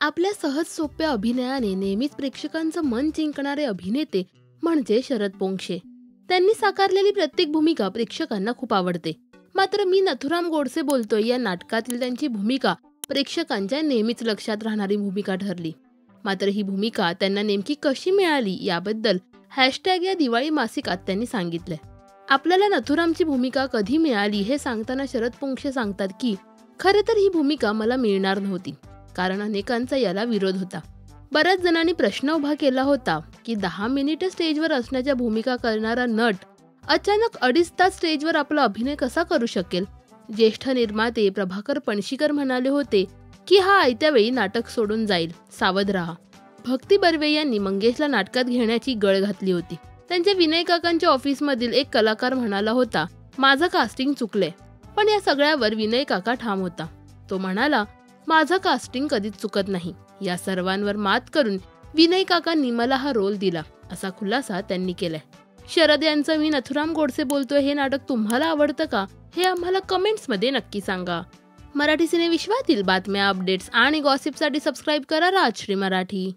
आपल्या सहज सोप्या अभिनयाने नेहमीच प्रेक्षकांचं मन जिंकणारे अभिनेते म्हणजे शरद पोंक्षे. त्यांनी साकारलेली प्रत्येक भूमिका प्रेक्षकांना खूप आवडते. मात्र मी नथुराम गोडसे बोलतोय या नाटकातील त्यांची भूमिका प्रेक्षकांच्या नेहमीच लक्षात राहणारी भूमिका ठरली. मात्र ही भूमिका त्यांना नेमकी कशी मिळाली याबद्दल हॅशटॅग या दिवाळी मासिकात त्यांनी सांगितलंय. आपल्याला नथुरामची भूमिका कधी मिळाली हे सांगताना शरद पोंक्षे सांगतात की खरे तर ही भूमिका मला मिळणार नव्हती, कारण अनेकांचा याला विरोध होता. बऱ्याच जणांनी प्रश्न उभा केला होता की 10 मिनिटे स्टेजवर असण्याच्या भूमिका करणारा नट अचानक 2.5 तास स्टेजवर आपला अभिनय कसा करू शकेल. ज्येष्ठ निर्माते प्रभाकर पणशीकर म्हणाले होते की हा आयत्या वेळी नाटक सोडून जाईल, सावध राहा. भक्ती बर्वे यांनी मंगेशला नाटकात घेण्याची गळ घातली होती. त्यांच्या विनय काकांच्या ऑफिसमधील एक कलाकार म्हणाला होता, माझं कास्टिंग चुकलंय. पण या सगळ्यावर विनय काका ठाम होता. तो म्हणाला, माझं कास्टिंग कधीच चुकत नाही. या सर्वांवर मात करून विनय काकांनी मला हा रोल दिला, असा खुलासा त्यांनी केलाय. शरद यांचं मी नथुराम गोडसे बोलतोय हे नाटक तुम्हाला आवडतं का हे आम्हाला कमेंट्समध्ये नक्की सांगा. मराठी सिने विश्वातील बातम्या, अपडेट्स आणि गॉसिपसाठी सबस्क्राईब करा राजश्री मराठी.